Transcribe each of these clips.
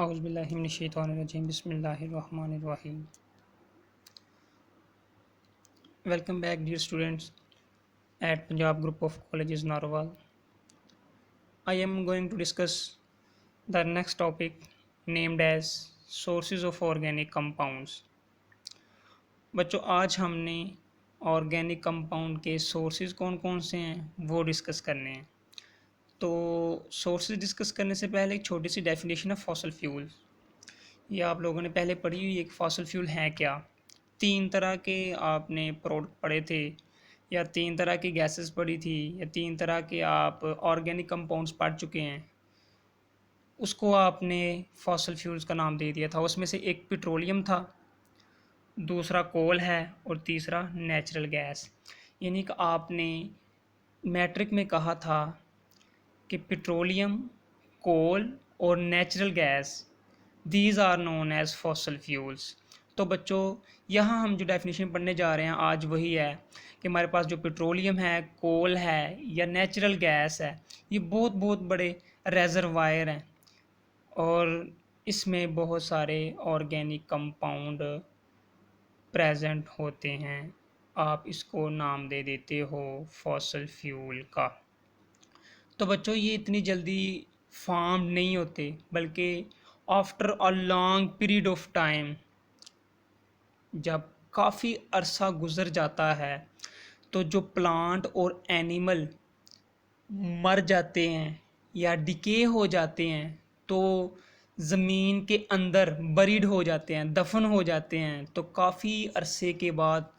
औज़ुबिल्लाहि मिनश्शैतानिर्रजीम बिस्मिल्लाहिर्रहमानिर्रहीम। Welcome back, dear students, at Punjab Group of Colleges Narwal. I am going to discuss the next topic named as sources of organic compounds. बच्चों, आज हमने organic compound के sources कौन कौन से हैं वो डिस्कस करने हैं। तो सोर्सेज डिस्कस करने से पहले एक छोटी सी डेफिनेशन ऑफ फॉसल फ्यूल, ये आप लोगों ने पहले पढ़ी हुई है कि फॉसल फ्यूल है क्या। तीन तरह के आपने प्रोडक्ट पढ़े थे, या तीन तरह की गैसेस पढ़ी थी, या तीन तरह के आप ऑर्गेनिक कंपाउंड्स पढ़ चुके हैं। उसको आपने फॉसल फ्यूल्स का नाम दे दिया था। उसमें से एक पेट्रोलियम था, दूसरा कोल है और तीसरा नेचुरल गैस। यानी कि आपने मैट्रिक में कहा था कि पेट्रोलियम, कोल और natural gas, these are known as fossil fuels. तो बच्चों, यहाँ हम जो डेफिनेशन पढ़ने जा रहे हैं आज वही है कि हमारे पास जो पेट्रोलियम है, कोल है या नेचुरल गैस है, ये बहुत बहुत बड़े रेजरवायर हैं और इसमें बहुत सारे ऑर्गेनिक कंपाउंड प्रेजेंट होते हैं। आप इसको नाम दे देते हो फॉसल फ्यूल का। तो बच्चों, ये इतनी जल्दी फॉर्म नहीं होते, बल्कि after a long period of time, जब काफ़ी अरसा गुज़र जाता है तो जो प्लांट और एनिमल मर जाते हैं या डिके हो जाते हैं, तो ज़मीन के अंदर बरीड हो जाते हैं, दफन हो जाते हैं, तो काफ़ी अरसे के बाद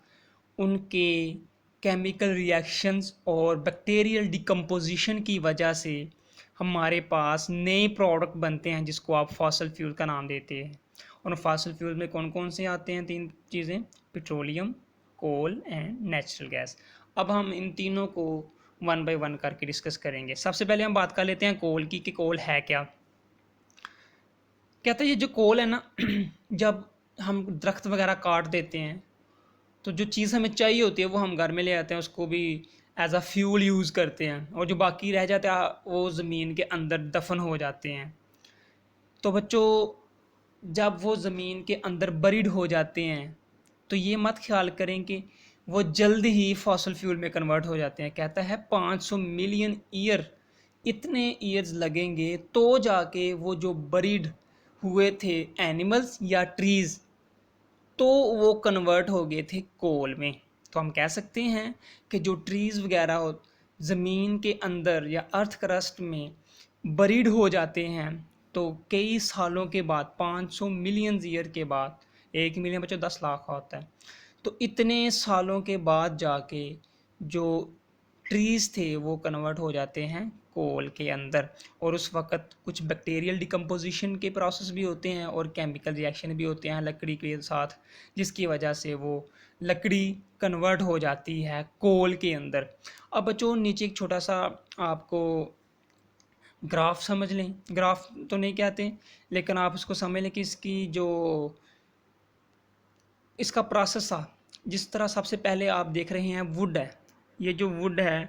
उनके केमिकल रिएक्शंस और बैक्टीरियल डिकम्पोजिशन की वजह से हमारे पास नए प्रोडक्ट बनते हैं जिसको आप फॉसल फ्यूल का नाम देते हैं। और फॉसल फ्यूल में कौन कौन से आते हैं? तीन चीज़ें, petroleum, coal and natural gas. अब हम इन तीनों को वन बाय वन करके डिस्कस करेंगे। सबसे पहले हम बात कर लेते हैं कोल की कि कोल है क्या। कहते हैं ये जो कोल है ना जब हम दरख्त वगैरह काट देते हैं तो जो चीज़ हमें चाहिए होती है वो हम घर में ले आते हैं, उसको भी एज अ फ्यूल यूज़ करते हैं, और जो बाकी रह जाता है वो ज़मीन के अंदर दफन हो जाते हैं। तो बच्चों, जब वो ज़मीन के अंदर बरीड हो जाते हैं तो ये मत ख्याल करें कि वो जल्द ही फॉसल फ्यूल में कन्वर्ट हो जाते हैं। कहता है 500 मिलियन ईयर, इतने ईयर्स लगेंगे तो जाके वो जो बरीड हुए थे एनिमल्स या ट्रीज़, तो वो कन्वर्ट हो गए थे कोल में। तो हम कह सकते हैं कि जो ट्रीज़ वगैरह हो ज़मीन के अंदर या अर्थ क्रस्ट में बरीड हो जाते हैं, तो कई सालों के बाद, 500 मिलियन ईयर के बाद, 1 मिलियन बच्चों 10 लाख होता है, तो इतने सालों के बाद जाके जो ट्रीज़ थे वो कन्वर्ट हो जाते हैं कोल के अंदर। और उस वक़्त कुछ बैक्टीरियल डिकम्पोजिशन के प्रोसेस भी होते हैं और केमिकल रिएक्शन भी होते हैं लकड़ी के साथ, जिसकी वजह से वो लकड़ी कन्वर्ट हो जाती है कोल के अंदर। अब बच्चों, नीचे एक छोटा सा आपको ग्राफ समझ लें, ग्राफ तो नहीं कहते लेकिन आप उसको समझ लें कि इसकी जो इसका प्रोसेस था। जिस तरह सबसे पहले आप देख रहे हैं वुड है, ये जो वुड है,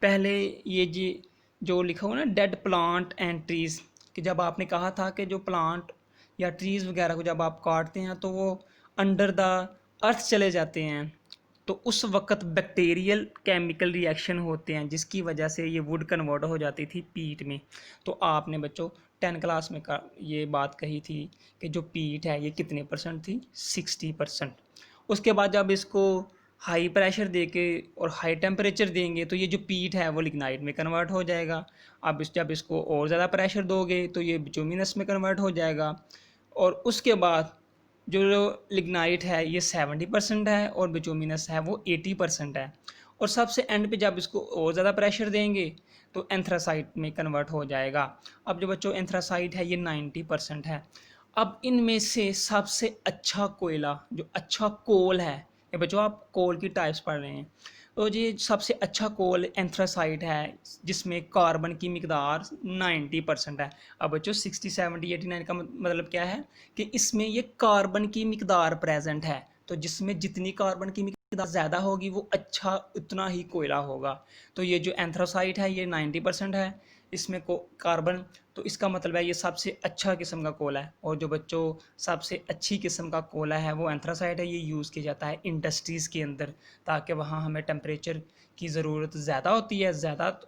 पहले ये जी जो लिखा हुआ ना डेड प्लांट एंड ट्रीज़, कि जब आपने कहा था कि जो प्लांट या ट्रीज़ वगैरह को जब आप काटते हैं तो वो अंडर द अर्थ चले जाते हैं, तो उस वक्त बैक्टीरियल केमिकल रिएक्शन होते हैं जिसकी वजह से ये वुड कन्वर्ट हो जाती थी पीट में। तो आपने बच्चों 10 क्लास में ये बात कही थी कि जो पीट है ये कितने परसेंट थी? 60%। उसके बाद जब इसको हाई प्रेशर देके और हाई टेम्परेचर देंगे तो ये जो पीट है वो लिग्नाइट में कन्वर्ट हो जाएगा। अब जब इसको और ज़्यादा प्रेशर दोगे तो ये बिटुमिनस में कन्वर्ट हो जाएगा। और उसके बाद जो लिग्नाइट है ये 70% है और बिटुमिनस है वो 80% है। और सबसे एंड पे जब इसको और ज़्यादा प्रेशर देंगे तो एंथ्रासाइट में कन्वर्ट हो जाएगा। अब जो बच्चों एंथ्रासाइट है ये 90% है। अब इनमें से सबसे अच्छा कोयला, जो अच्छा कोल है, ये बच्चों आप कोल की टाइप्स पढ़ रहे हैं, तो ये सबसे अच्छा कोल एंथ्रासाइट है जिसमें कार्बन की मिकदार 90% है। अब बच्चों 60, 70, 89 का मतलब क्या है कि इसमें ये कार्बन की मिकदार प्रेजेंट है, तो जिसमें जितनी कार्बन की मिकदार ज़्यादा होगी वो अच्छा उतना ही कोयला होगा। तो ये जो एंथ्रासाइट है ये 90% है, इसमें कार्बन, तो इसका मतलब है ये सबसे अच्छा किस्म का कोयला है। और जो बच्चों सबसे अच्छी किस्म का कोयला है वो एंथ्रासाइट है। ये यूज़ किया जाता है इंडस्ट्रीज़ के अंदर, ताकि वहाँ हमें टेम्परेचर की ज़रूरत ज़्यादा होती है, ज़्यादा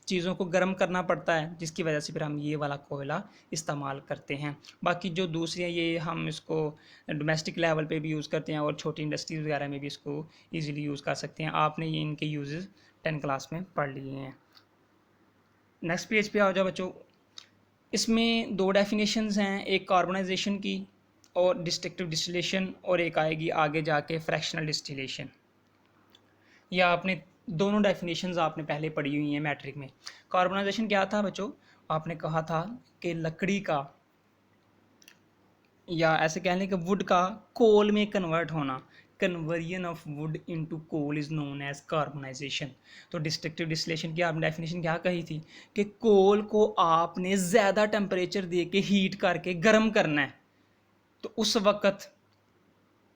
चीज़ों को गर्म करना पड़ता है, जिसकी वजह से फिर हम ये वाला कोयला इस्तेमाल करते हैं। बाकी जो दूसरी है ये हम इसको डोमेस्टिक लेवल पे भी यूज़ करते हैं और छोटी इंडस्ट्रीज़ वगैरह में भी इसको इजीली यूज़ कर सकते हैं। आपने ये इनके यूजेस 10 क्लास में पढ़ लिए हैं। नेक्स्ट पेज पे आ जाओ बच्चों। इसमें दो डेफिनेशंस हैं, एक कार्बनाइजेशन की और डिस्ट्रक्टिव डिस्टिलेशन, और एक आएगी आगे जाके फ्रैक्शनल डिस्टिलेशन। या आपने दोनों डेफिनेशंस आपने पहले पढ़ी हुई हैं मैट्रिक में। कार्बनाइजेशन क्या था बच्चों? आपने कहा था कि लकड़ी का, या ऐसे कह लें कि वुड का कोल में कन्वर्ट होना, conversion of wood into coal is known as carbonisation. तो डिस्ट्रक्टिव डिस्टिलेशन की आपने डेफिनेशन क्या कही थी कि कोल को आपने ज़्यादा टेम्परेचर दे के हीट करके गर्म करना है, तो उस वक़्त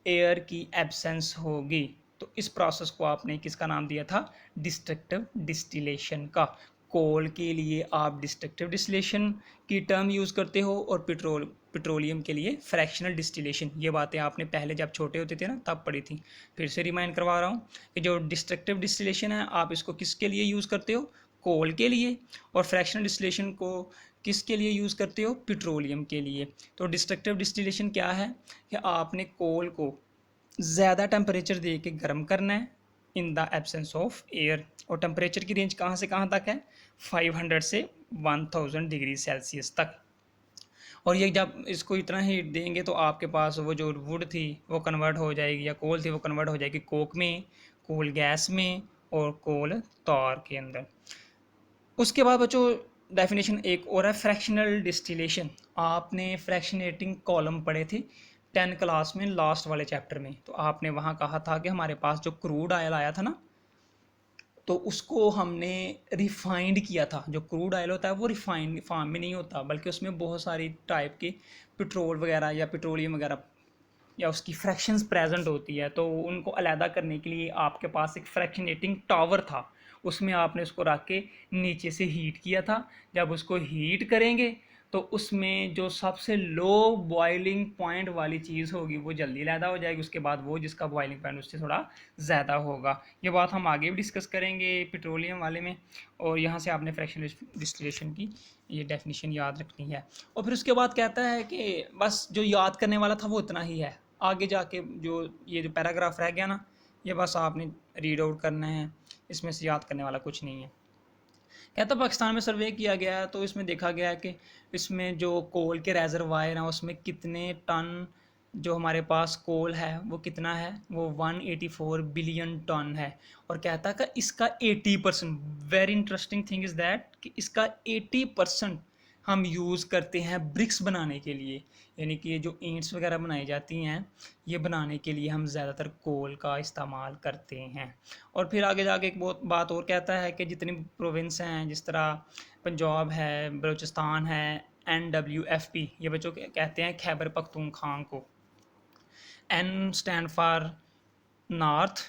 एयर की एब्सेंस होगी। तो इस प्रोसेस को आपने किसका नाम दिया था? डिस्ट्रक्टिव डिस्टिलेशन का। कोल के लिए आप डिस्ट्रक्टिव डिस्टिलेशन की टर्म यूज़ करते हो और पेट्रोलियम के लिए फ्रैक्शनल डिस्टिलेशन। ये बातें आपने पहले जब छोटे होते थे ना तब पढ़ी थी। फिर से रिमाइंड करवा रहा हूँ कि जो डिस्ट्रक्टिव डिस्टिलेशन है आप इसको किसके लिए यूज़ करते हो? कोल के लिए। और फ्रैक्शनल डिस्टिलेशन को किसके लिए यूज़ करते हो? पेट्रोलियम के लिए। तो डिस्ट्रक्टिव डिस्टिलेशन क्या है कि आपने कोल को ज़्यादा टेम्परेचर दे के गर्म करना है in the absence of air. और टेम्परेचर की रेंज कहाँ से कहाँ तक है? 500 से 1000 डिग्री सेल्सियस तक। और ये जब इसको इतना हीट देंगे तो आपके पास वो जो वुड थी वो कन्वर्ट हो जाएगी, या कोल थी वो कन्वर्ट हो जाएगी कोक में, कोल गैस में, और कोल तार के अंदर। उसके बाद बच्चों डेफिनेशन एक और है, फ्रैक्शनल डिस्टिलेशन। आपने फ्रैक्शनेटिंग कॉलम पढ़े थे 10 क्लास में लास्ट वाले चैप्टर में। तो आपने वहाँ कहा था कि हमारे पास जो क्रूड ऑयल आया था ना, तो उसको हमने रिफाइंड किया था। जो क्रूड ऑयल होता है वो रिफाइंड फार्म में नहीं होता, बल्कि उसमें बहुत सारी टाइप के पेट्रोल वगैरह या पेट्रोलियम वगैरह या उसकी फ्रैक्शंस प्रेजेंट होती है। तो उनको अलहदा करने के लिए आपके पास एक फ्रैक्शनेटिंग टावर था, उसमें आपने उसको रख के नीचे से हीट किया था। जब उसको हीट करेंगे तो उसमें जो सबसे लो बॉइलिंग पॉइंट वाली चीज़ होगी वो जल्दी अलहदा हो जाएगी, उसके बाद वो जिसका बॉइलिंग पॉइंट उससे थोड़ा ज़्यादा होगा। ये बात हम आगे भी डिस्कस करेंगे पेट्रोलियम वाले में। और यहाँ से आपने फ्रैक्शनल डिस्टिलेशन की ये डेफिनेशन याद रखनी है। और फिर उसके बाद कहता है कि बस जो याद करने वाला था वो इतना ही है, आगे जाके जो ये जो पैराग्राफ रह गया ना, ये बस आपने रीड आउट करना है, इसमें से याद करने वाला कुछ नहीं है। कहता पाकिस्तान में सर्वे किया गया है तो इसमें देखा गया है कि इसमें जो कोल के रेजरवायर हैं उसमें कितने टन जो हमारे पास कोल है वो कितना है? वो 184 बिलियन टन है। और कहता है कि इसका 80%, very interesting thing is that कि इसका 80% हम यूज़ करते हैं ब्रिक्स बनाने के लिए। यानी कि ये जो ईंट्स वगैरह बनाई जाती हैं ये बनाने के लिए हम ज़्यादातर कोल का इस्तेमाल करते हैं। और फिर आगे जाके एक बहुत बात और कहता है कि जितनी प्रोविंस हैं, जिस तरह पंजाब है, बलूचिस्तान है, NWFP, ये बच्चों कहते हैं खैबर पख्तूनख्वा को। N stand for north,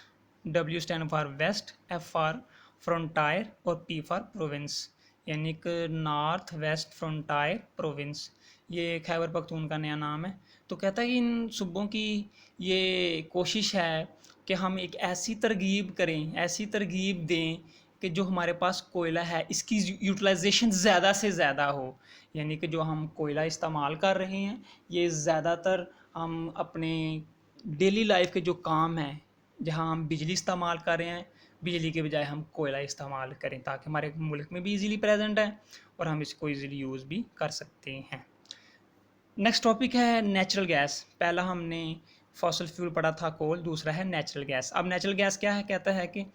W stand for west, F for frontier और P फॉर प्रोविंस। यानी कि नॉर्थ वेस्ट फ्रंटायर प्रोविंस, ये खैबर पख्तून का नया नाम है। तो कहता है कि इन सूबों की ये कोशिश है कि हम एक ऐसी तरगीब करें, ऐसी तरगीब दें कि जो हमारे पास कोयला है इसकी यूटिलाइजेशन ज़्यादा से ज़्यादा हो। यानी कि जो हम कोयला इस्तेमाल कर रहे हैं ये ज़्यादातर हम अपने डेली लाइफ के जो काम हैं, जहाँ हम बिजली इस्तेमाल कर रहे हैं, बिजली के बजाय हम कोयला इस्तेमाल करें, ताकि हमारे मुल्क में भी इजीली प्रेजेंट है और हम इसको इजीली यूज़ भी कर सकते हैं। नेक्स्ट टॉपिक है नेचुरल गैस। पहला हमने फॉसल फ्यूल पढ़ा था कोल, दूसरा है नेचुरल गैस। अब नेचुरल गैस क्या है? कहता है कि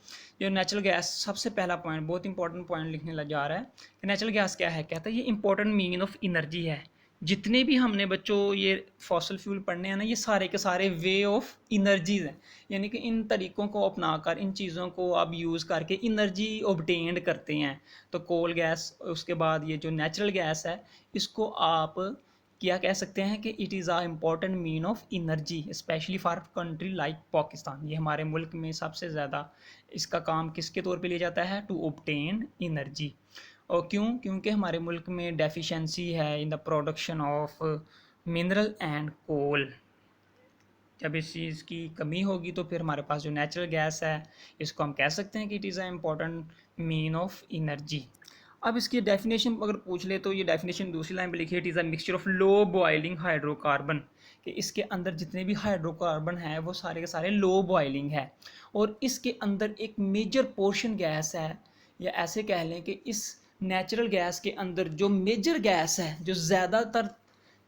जो नेचुरल गैस, सबसे पहला पॉइंट, बहुत इंपॉर्टेंट पॉइंट लिखने लग जा रहा है कि नेचुरल गैस क्या है। कहता है ये इंपॉर्टेंट मीनिंग ऑफ एनर्जी है। जितने भी हमने बच्चों ये फॉसल फ्यूल पढ़ने हैं ना, ये सारे के सारे वे ऑफ एनर्जीज हैं। यानी कि इन तरीक़ों को अपनाकर, इन चीज़ों को आप यूज़ करके एनर्जी ऑब्टेन करते हैं। तो कोल गैस, उसके बाद ये जो नेचुरल गैस है, इसको आप क्या कह सकते हैं कि it is a important mean of energy specially for country like Pakistan. ये हमारे मुल्क में सबसे ज़्यादा इसका काम किसके तौर पे लिया जाता है? To obtain energy. और क्यों? क्योंकि हमारे मुल्क में डेफिशिएंसी है in the production of mineral and coal. जब इस चीज़ की कमी होगी तो फिर हमारे पास जो नेचुरल गैस है, इसको हम कह सकते हैं कि it is a important mean of energy. अब इसकी डेफिनेशन अगर पूछ ले तो ये डेफिनेशन दूसरी लाइन पे लिखी है, it is a mixture of low boiling hydrocarbon, कि इसके अंदर जितने भी हाइड्रोकार्बन हैं वो सारे के सारे लो बॉइलिंग है, और इसके अंदर एक मेजर पोर्शन गैस है, या ऐसे कह लें कि इस नेचुरल गैस के अंदर जो मेजर गैस है जो ज़्यादातर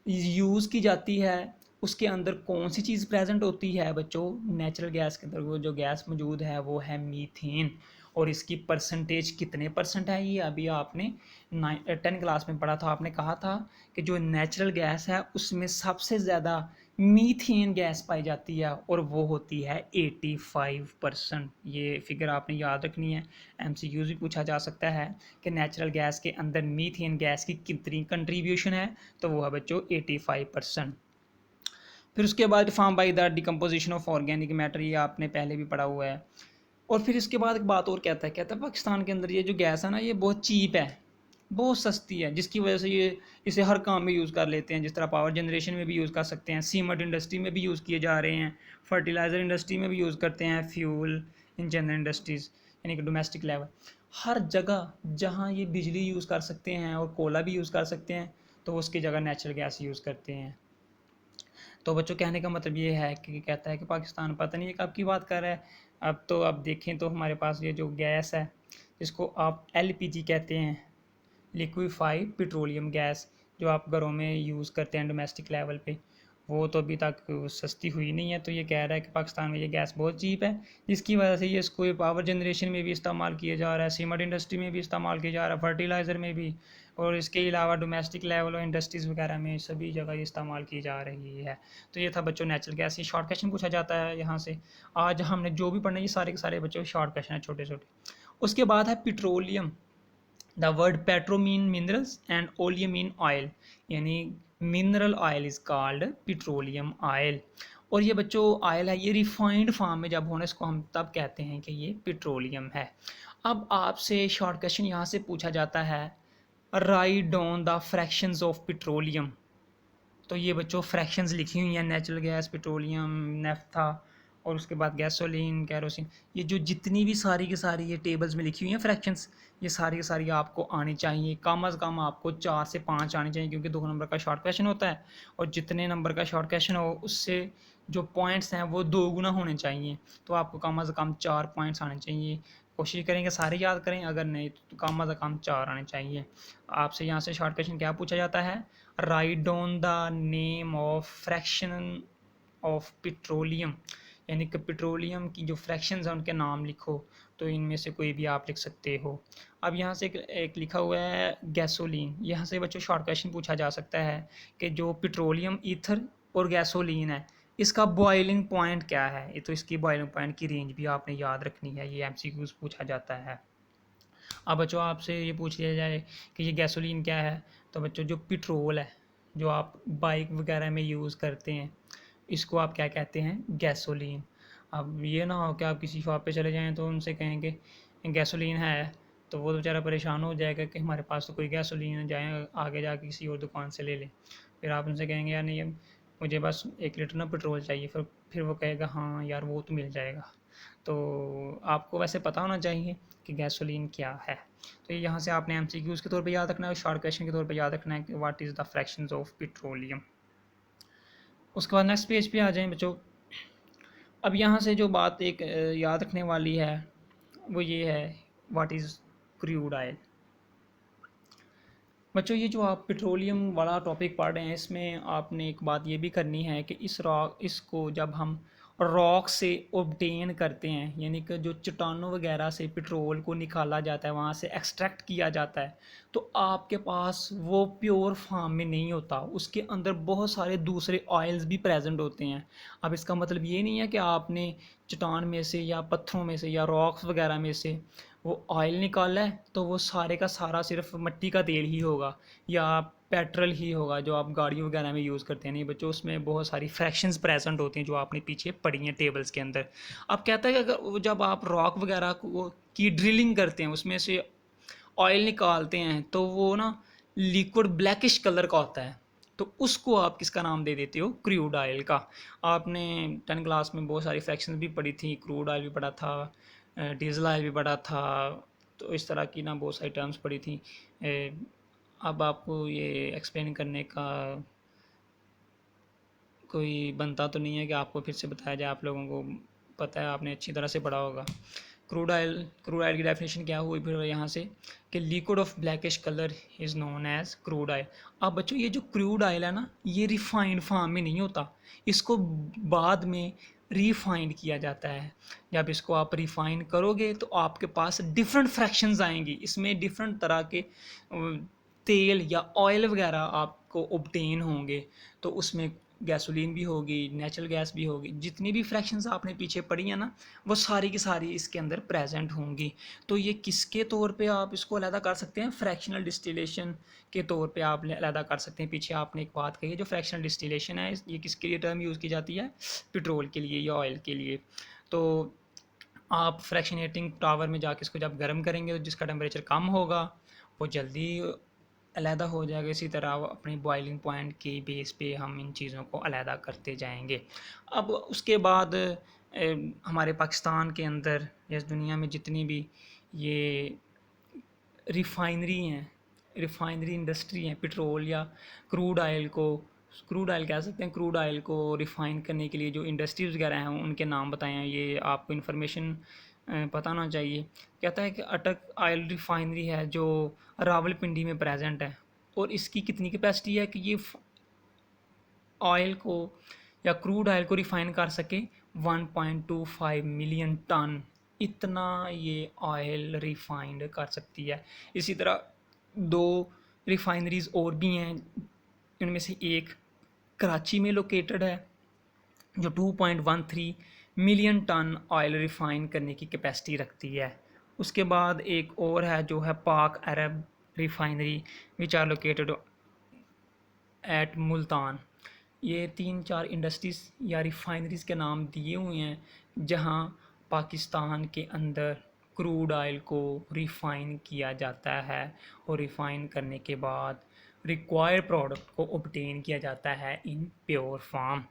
यूज़ की जाती है, उसके अंदर कौन सी चीज़ प्रेजेंट होती है बच्चों? नेचुरल गैस के अंदर वो जो गैस मौजूद है वो है मीथेन। और इसकी परसेंटेज कितने परसेंट है, ये अभी आपने 10 क्लास में पढ़ा था। आपने कहा था कि जो नेचुरल गैस है उसमें सबसे ज़्यादा मीथेन गैस पाई जाती है, और वो होती है 85%। ये फिगर आपने याद रखनी है, एमसीक्यूज भी पूछा जा सकता है कि नेचुरल गैस के अंदर मीथेन गैस की कितनी कंट्रीब्यूशन है, तो वो है बच्चों 85%। फिर उसके बाद form by the decomposition of organic matter, ये आपने पहले भी पढ़ा हुआ है। और फिर इसके बाद एक बात और कहता है पाकिस्तान के अंदर ये जो गैस है ना, ये बहुत चीप है, बहुत सस्ती है, जिसकी वजह से ये इसे हर काम में यूज़ कर लेते हैं। जिस तरह पावर जनरेशन में भी यूज़ कर सकते हैं, सीमेंट इंडस्ट्री में भी यूज़ किए जा रहे हैं, फर्टिलाइज़र इंडस्ट्री में भी यूज़ करते हैं, फ्यूल इन जनरल इंडस्ट्रीज़, यानी कि डोमेस्टिक लेवल हर जगह जहाँ ये बिजली यूज़ कर सकते हैं और कोयला भी यूज़ कर सकते हैं, तो उसकी जगह नेचुरल गैस यूज़ करते हैं। तो बच्चों कहने का मतलब ये है कि कहता है कि पाकिस्तान पता नहीं कब की बात कर रहा है। अब तो अब देखें तो हमारे पास ये जो गैस है, जिसको आप एलपीजी कहते हैं, लिक्विफाइड पेट्रोलियम गैस, जो आप घरों में यूज़ करते हैं डोमेस्टिक लेवल पे, वो तो अभी तक सस्ती हुई नहीं है। तो ये कह रहा है कि पाकिस्तान में ये गैस बहुत चीप है, जिसकी वजह से ये इसको पावर जनरेशन में भी इस्तेमाल किया जा रहा है, सीमेंट इंडस्ट्री में भी इस्तेमाल किया जा रहा है, फर्टिलाइज़र में भी, और इसके अलावा डोमेस्टिक लेवल और इंडस्ट्रीज़ वगैरह में सभी जगह ये इस्तेमाल की जा रही है। तो ये था बच्चों नेचुरल गैस। ये शॉर्ट क्वेश्चन पूछा जाता है यहाँ से। आज हमने जो भी पढ़ना, ये सारे के सारे बच्चों शॉर्ट क्वेश्चन है, छोटे छोटे। उसके बाद है petroleum. The word petro mean minerals and oleum mean oil, यानी mineral oil is called petroleum oil. और ये बच्चों ऑयल है, ये रिफाइंड फॉर्म में जब होना, इसको हम तब कहते हैं कि ये पेट्रोलियम है। अब आपसे शॉर्ट क्वेश्चन यहाँ से पूछा जाता है, write down the fractions of petroleum. तो ये बच्चों फ्रैक्शंस लिखी हुई हैं, नेचुरल गैस, पेट्रोलियम, नेफ्था, और उसके बाद गैसोलीन, कैरोसिन, ये जो जितनी भी सारी की सारी ये टेबल्स में लिखी हुई हैं फ्रैक्शंस, ये सारी की सारी आपको आनी चाहिए। कम अज़ कम आपको 4 से 5 आनी चाहिए, क्योंकि 2 नंबर का शॉर्ट क्वेश्चन होता है, और जितने नंबर का शॉर्ट क्वेश्चन हो उससे जो पॉइंट्स हैं वो 2 गुना होने चाहिए। तो आपको कम अज़ कम 4 पॉइंट्स आने चाहिए। कोशिश करेंगे सारे याद करें, अगर नहीं तो कम अज़ कम 4 आने चाहिए। आपसे यहाँ से शॉर्ट क्वेश्चन क्या पूछा जाता है, write down the name of fraction of petroleum, यानी कि पेट्रोलियम की जो फ्रैक्शंस हैं उनके नाम लिखो। तो इनमें से कोई भी आप लिख सकते हो। अब यहाँ से एक लिखा हुआ है गैसोलीन। यहाँ से बच्चों शॉर्ट क्वेश्चन पूछा जा सकता है कि जो पेट्रोलियम, ईथर और गैसोलीन है, इसका बॉइलिंग पॉइंट क्या है। ये तो इसकी बॉइलिंग पॉइंट की रेंज भी आपने याद रखनी है, ये एमसीक्यूज पूछा जाता है। अब बच्चों आपसे ये पूछ लिया जाए कि ये गैसोलीन क्या है, तो बच्चों जो पेट्रोल है जो आप बाइक वगैरह में यूज़ करते हैं, इसको आप क्या कहते हैं, गैसोलीन। अब ये ना हो कि आप किसी शॉप पे चले जाएं तो उनसे कहेंगे गैसोलीन है, तो वो तो बेचारा परेशान हो जाएगा कि हमारे पास तो कोई गैसोलीन है, जाएँ आगे जाके किसी और दुकान से ले लें। फिर आप उनसे कहेंगे यार नहीं, मुझे बस 1 लीटर ना पेट्रोल चाहिए, फिर वो कहेगा हाँ यार वो तो मिल जाएगा। तो आपको वैसे पता होना चाहिए कि गैसोलीन क्या है। तो ये यहाँ से आपने एमसीक्यूज़ के तौर पे याद रखना है, और शॉर्ट क्वेश्चन के तौर पे याद रखना है कि what is the fractions of petroleum. उसके बाद नेक्स्ट पेज पे आ जाएं बच्चों। अब यहाँ से जो बात एक याद रखने वाली है वो ये है, व्हाट इज़ क्रूड ऑयल। बच्चों ये जो आप पेट्रोलियम वाला टॉपिक पढ़ रहे हैं, इसमें आपने एक बात ये भी करनी है कि इसको जब हम रॉक से ऑब्टेन करते हैं, यानी कि जो चट्टानों वगैरह से पेट्रोल को निकाला जाता है, वहाँ से एक्सट्रैक्ट किया जाता है, तो आपके पास वो प्योर फॉर्म में नहीं होता, उसके अंदर बहुत सारे दूसरे ऑयल्स भी प्रेजेंट होते हैं। अब इसका मतलब ये नहीं है कि आपने चट्टान में से या पत्थरों में से या रॉक्स वगैरह में से वो ऑयल निकाला है तो वो सारे का सारा सिर्फ मिट्टी का तेल ही होगा या पेट्रोल ही होगा जो आप गाड़ियों वगैरह में यूज़ करते हैं। नहीं बच्चों, उसमें बहुत सारी फ्रैक्शंस प्रेजेंट होती हैं जो आपने पीछे पढ़ी हैं टेबल्स के अंदर। अब कहता है कि अगर जब आप रॉक वगैरह को की ड्रिलिंग करते हैं, उसमें से ऑयल निकालते हैं तो वो ना लिक्विड ब्लैकिश कलर का होता है, तो उसको आप किसका नाम दे देते हो? क्रूड ऑयल का। आपने 10 क्लास में बहुत सारी फ्रैक्शंस भी पढ़ी थी, क्रूड ऑयल भी पढ़ा था, डीजल ऑयल भी पढ़ा था, तो इस तरह की ना बहुत सारी टर्म्स पढ़ी थी। अब आपको ये एक्सप्लेन करने का कोई बनता तो नहीं है कि आपको फिर से बताया जाए, आप लोगों को पता है, आपने अच्छी तरह से पढ़ा होगा। क्रूड ऑयल की डेफिनेशन क्या हुई फिर यहाँ से कि liquid of blackish colour is known as crude oil. अब बच्चों ये जो क्रूड ऑयल है ना, ये रिफाइंड फार्म में नहीं होता, इसको बाद में रिफाइंड किया जाता है। जब इसको आप रिफाइन करोगे तो आपके पास डिफरेंट फ्रैक्शंस आएंगी, इसमें डिफरेंट तरह के तेल या ऑयल वगैरह आपको ऑब्टेन होंगे, तो उसमें गैसोलीन भी होगी, नेचुरल गैस भी होगी, जितनी भी फ्रैक्शंस आपने पीछे पढ़ी हैं ना, वो सारी की सारी इसके अंदर प्रेजेंट होंगी। तो ये किसके तौर पे आप इसको अलहदा कर सकते हैं? फ्रैक्शनल डिस्टिलेशन के तौर पे आप अलहदा कर सकते हैं। पीछे आपने एक बात कही है, जो फ्रैक्शनल डिस्टिलेशन है, ये किसके लिए टर्म यूज़ की जाती है? पेट्रोल के लिए या ऑयल के लिए। तो आप फ्रैक्शनेटिंग टावर में जाके इसको जब गर्म करेंगे तो जिसका टेम्परेचर कम होगा वो जल्दी अलहदा हो जाएगा। इसी तरह अपनी बॉइलिंग पॉइंट की बेस पे हम इन चीज़ों को अलहदा करते जाएंगे। अब उसके बाद हमारे पाकिस्तान के अंदर या दुनिया में जितनी भी ये रिफाइनरी हैं, रिफाइनरी इंडस्ट्री हैं, पेट्रोल या क्रूड ऑयल कह सकते हैं, क्रूड ऑयल को रिफ़ाइन करने के लिए जो इंडस्ट्रीज़ वगैरह हैं उनके नाम बताए हैं, ये आपको इन्फॉर्मेशन पता होना चाहिए। कहता है कि अटक ऑयल रिफाइनरी है जो रावलपिंडी में प्रेजेंट है, और इसकी कितनी कैपेसिटी है कि ये ऑयल को या क्रूड ऑयल को रिफ़ाइन कर सके 1.25 मिलियन टन, इतना ये ऑयल रिफाइंड कर सकती है। इसी तरह दो रिफाइनरीज और भी हैं, इनमें से एक कराची में लोकेटेड है जो 2.13 मिलियन टन ऑयल रिफाइन करने की कैपेसिटी रखती है। उसके बाद एक और है जो है Pak Arab refinery which are located at Multan. ये 3-4 इंडस्ट्रीज़ या रिफाइनरीज़ के नाम दिए हुए हैं जहाँ पाकिस्तान के अंदर क्रूड ऑयल को रिफ़ाइन किया जाता है, और रिफ़ाइन करने के बाद रिक्वायर्ड प्रोडक्ट को ऑब्टेन किया जाता है इन प्योर फार्म।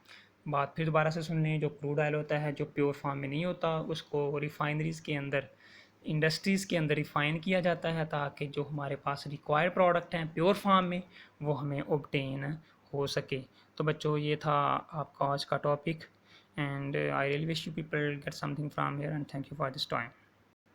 बात फिर दोबारा से सुन लें, जो क्रूड ऑयल होता है जो प्योर फार्म में नहीं होता, उसको रिफाइनरीज़ के अंदर, इंडस्ट्रीज़ के अंदर रिफ़ाइन किया जाता है ताकि जो हमारे पास रिक्वायर्ड प्रोडक्ट हैं प्योर फार्म में वो हमें ऑब्टेन हो सके। तो बच्चों ये था आपका आज का topic, and I really wish you people get something from here, and thank you for this time.